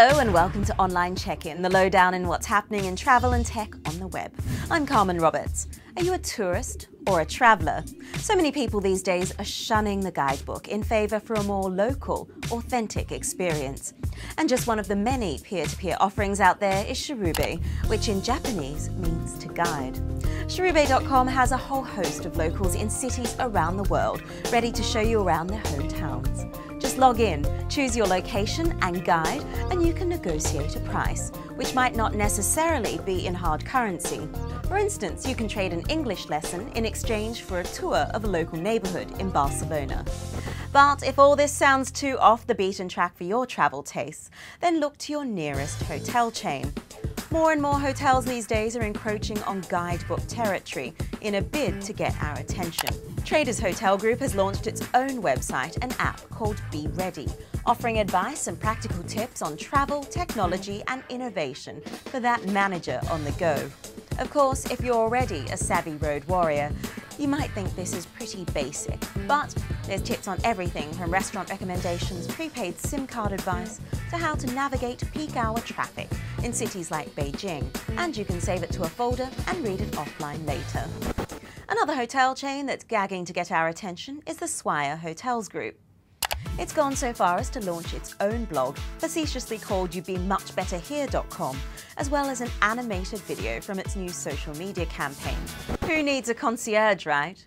Hello and welcome to Online Check-In, the lowdown in what's happening in travel and tech on the web. I'm Carmen Roberts. Are you a tourist or a traveller? So many people these days are shunning the guidebook in favour for a more local, authentic experience. And just one of the many peer-to-peer offerings out there is Shirube, which in Japanese means to guide. Shirube.com has a whole host of locals in cities around the world ready to show you around their hometowns. Just log in, choose your location and guide, and you can negotiate a price, which might not necessarily be in hard currency. For instance, you can trade an English lesson in exchange for a tour of a local neighbourhood in Barcelona. But if all this sounds too off the beaten track for your travel tastes, then look to your nearest hotel chain. More and more hotels these days are encroaching on guidebook territory in a bid to get our attention. Traders Hotel Group has launched its own website and app called Be Ready, offering advice and practical tips on travel, technology and innovation for that manager on the go. Of course, if you're already a savvy road warrior, you might think this is pretty basic, but there's tips on everything from restaurant recommendations, prepaid SIM card advice, to how to navigate peak hour traffic in cities like Beijing, and you can save it to a folder and read it offline later. Another hotel chain that's gagging to get our attention is the Swire Hotels Group. It's gone so far as to launch its own blog, facetiously called You'dBeMuchBetterHere.com, as well as an animated video from its new social media campaign. Who needs a concierge, right?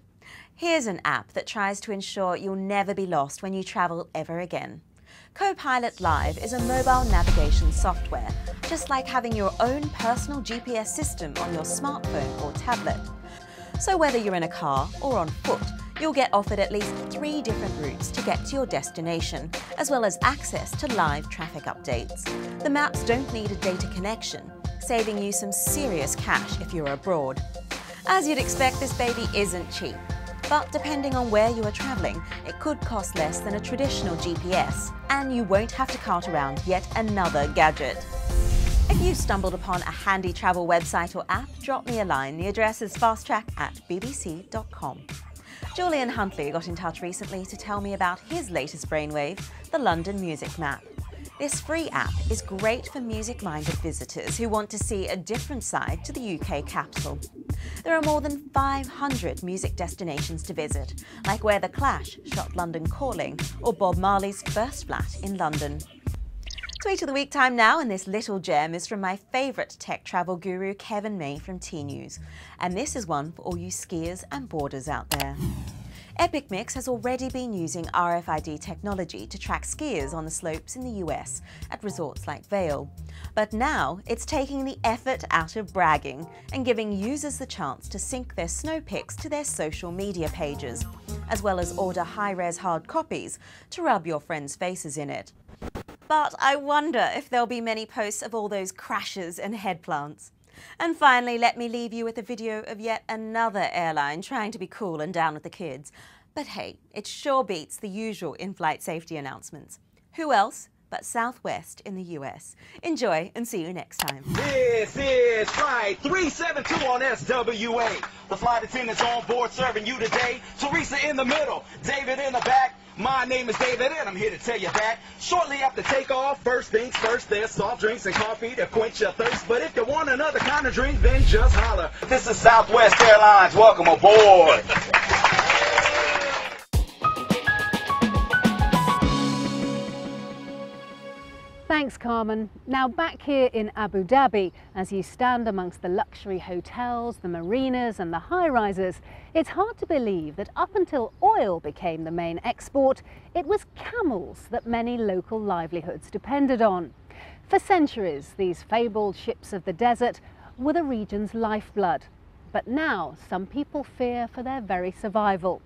Here's an app that tries to ensure you'll never be lost when you travel ever again. Copilot Live is a mobile navigation software, just like having your own personal GPS system on your smartphone or tablet. So whether you're in a car or on foot, you'll get offered at least 3 different routes to get to your destination, as well as access to live traffic updates. The maps don't need a data connection, saving you some serious cash if you're abroad. As you'd expect, this baby isn't cheap, but depending on where you are travelling, it could cost less than a traditional GPS, and you won't have to cart around yet another gadget. If you've stumbled upon a handy travel website or app, drop me a line. The address is fasttrack@bbc.com. Julian Huntley got in touch recently to tell me about his latest brainwave, the London Music Map. This free app is great for music-minded visitors who want to see a different side to the UK capital. There are more than 500 music destinations to visit, like where The Clash shot London Calling or Bob Marley's first flat in London. Tweet of the Week time now, and this little gem is from my favourite tech travel guru, Kevin May from T-News. And this is one for all you skiers and boarders out there. Epic Mix has already been using RFID technology to track skiers on the slopes in the US at resorts like Vail. But now it's taking the effort out of bragging and giving users the chance to sync their snow pics to their social media pages, as well as order high-res hard copies to rub your friends' faces in it. But I wonder if there'll be many posts of all those crashes and headplants. And finally, let me leave you with a video of yet another airline trying to be cool and down with the kids. But hey, it sure beats the usual in-flight safety announcements. Who else but Southwest in the US? Enjoy and see you next time. This is Flight 372 on SWA. The flight attendants on board serving you today. Teresa in the middle, David in the back. My name is David and I'm here to tell you that shortly after takeoff, first things first, there's soft drinks and coffee to quench your thirst. But if you want another kind of drink, then just holler. This is Southwest Airlines. Welcome aboard. Thanks, Carmen. Now back here in Abu Dhabi, as you stand amongst the luxury hotels, the marinas and the high-rises, it's hard to believe that up until oil became the main export, it was camels that many local livelihoods depended on. For centuries, these fabled ships of the desert were the region's lifeblood. But now some people fear for their very survival.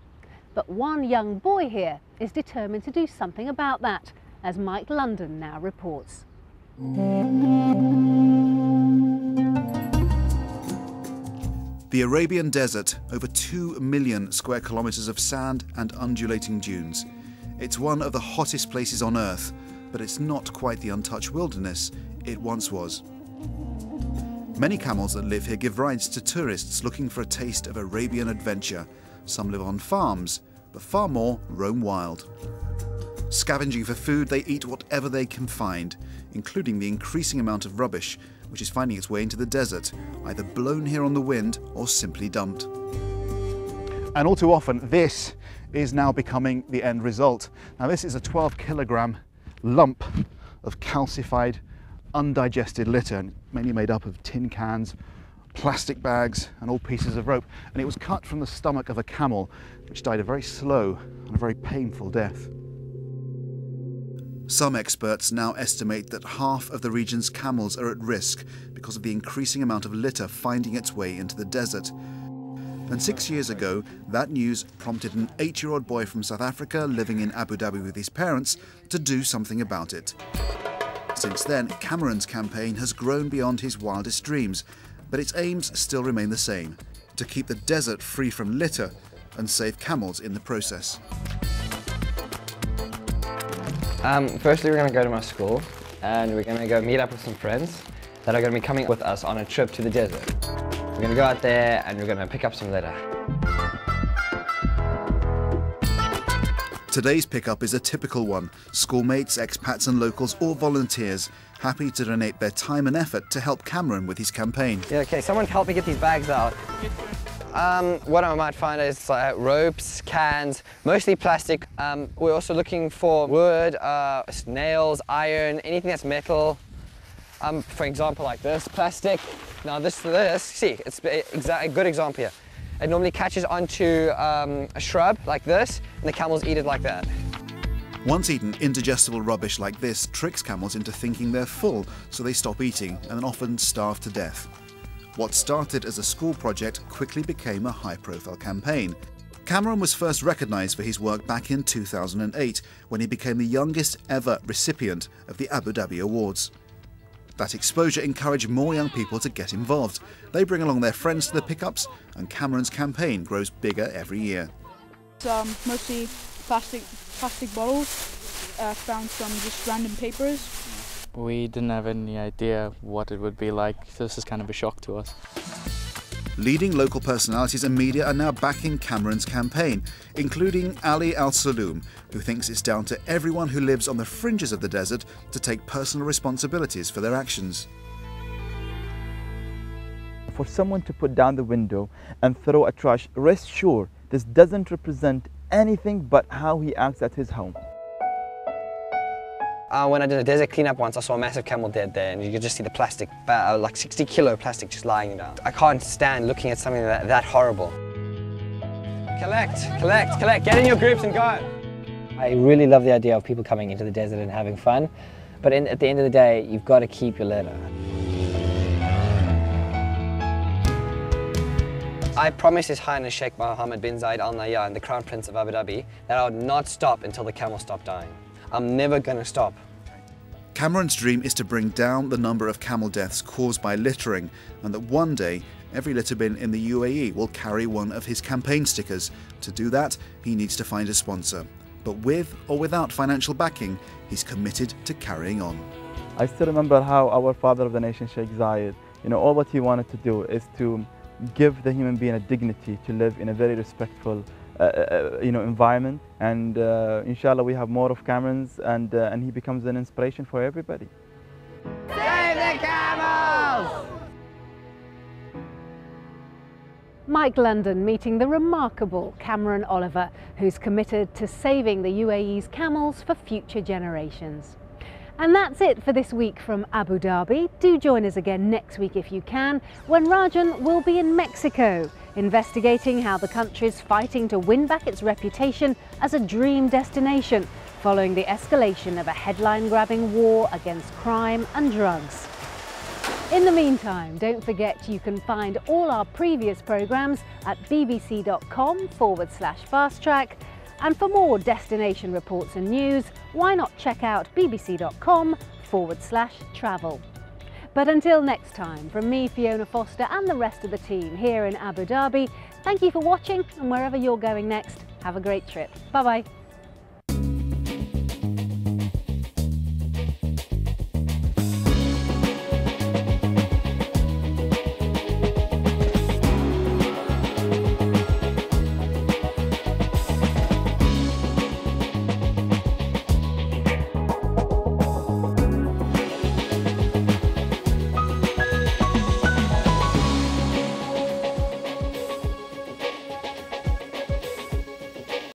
But one young boy here is determined to do something about that, as Mike London now reports. The Arabian Desert, over 2 million square kilometres of sand and undulating dunes. It's one of the hottest places on Earth, but it's not quite the untouched wilderness it once was. Many camels that live here give rides to tourists looking for a taste of Arabian adventure. Some live on farms, but far more roam wild. Scavenging for food, they eat whatever they can find, including the increasing amount of rubbish, which is finding its way into the desert, either blown here on the wind or simply dumped. And all too often, this is now becoming the end result. Now, this is a 12-kilogram lump of calcified, undigested litter, mainly made up of tin cans, plastic bags and old pieces of rope, and it was cut from the stomach of a camel, which died a very slow and a very painful death. Some experts now estimate that half of the region's camels are at risk because of the increasing amount of litter finding its way into the desert. And 6 years ago, that news prompted an 8-year-old boy from South Africa living in Abu Dhabi with his parents to do something about it. Since then, Cameron's campaign has grown beyond his wildest dreams, but its aims still remain the same: to keep the desert free from litter and save camels in the process. Firstly, we're going to go to my school and we're going to go meet up with some friends that are going to be coming with us on a trip to the desert. We're going to go out there and we're going to pick up some litter. Today's pickup is a typical one. Schoolmates, expats and locals, all volunteers, happy to donate their time and effort to help Cameron with his campaign. Yeah, okay, someone help me get these bags out. What I might find is ropes, cans, mostly plastic. We're also looking for wood, nails, iron, anything that's metal. For example, like this, plastic. Now this, see, it's a good example here. It normally catches onto a shrub like this, and the camels eat it like that. Once eaten, indigestible rubbish like this tricks camels into thinking they're full, so they stop eating and then often starve to death. What started as a school project quickly became a high-profile campaign. Cameron was first recognised for his work back in 2008, when he became the youngest ever recipient of the Abu Dhabi Awards. That exposure encouraged more young people to get involved. They bring along their friends to the pickups, and Cameron's campaign grows bigger every year. It's mostly plastic bottles found from just random papers. We didn't have any idea what it would be like, so this is kind of a shock to us. Leading local personalities and media are now backing Cameron's campaign, including Ali Al-Saloom, who thinks it's down to everyone who lives on the fringes of the desert to take personal responsibilities for their actions. For someone to put down the window and throw a trash, rest sure this doesn't represent anything but how he acts at his home. When I did a desert cleanup once, I saw a massive camel dead there, and you could just see the plastic, like 60-kilo plastic just lying down. I can't stand looking at something that horrible. Collect, get in your groups and go. I really love the idea of people coming into the desert and having fun, but at the end of the day, you've got to keep your litter. I promised His Highness Sheikh Mohammed bin Zayed Al Nahyan, the Crown Prince of Abu Dhabi, that I would not stop until the camels stopped dying. I'm never going to stop. Cameron's dream is to bring down the number of camel deaths caused by littering, and that one day every litter bin in the UAE will carry one of his campaign stickers. To do that, he needs to find a sponsor. But with or without financial backing, he's committed to carrying on. I still remember how our father of the nation, Sheikh Zayed, all what he wanted to do is to give the human being a dignity to live in a very respectful environment, and inshallah we have more of Camerons, and he becomes an inspiration for everybody. Save the camels! Mike London meeting the remarkable Cameron Oliver, who's committed to saving the UAE's camels for future generations. And that's it for this week from Abu Dhabi. Do join us again next week if you can, when Rajan will be in Mexico, investigating how the country's fighting to win back its reputation as a dream destination, following the escalation of a headline-grabbing war against crime and drugs. In the meantime, don't forget you can find all our previous programmes at bbc.com/fasttrack. And for more destination reports and news, why not check out bbc.com/travel. But until next time, from me, Fiona Foster, and the rest of the team here in Abu Dhabi, thank you for watching, and wherever you're going next, have a great trip. Bye-bye.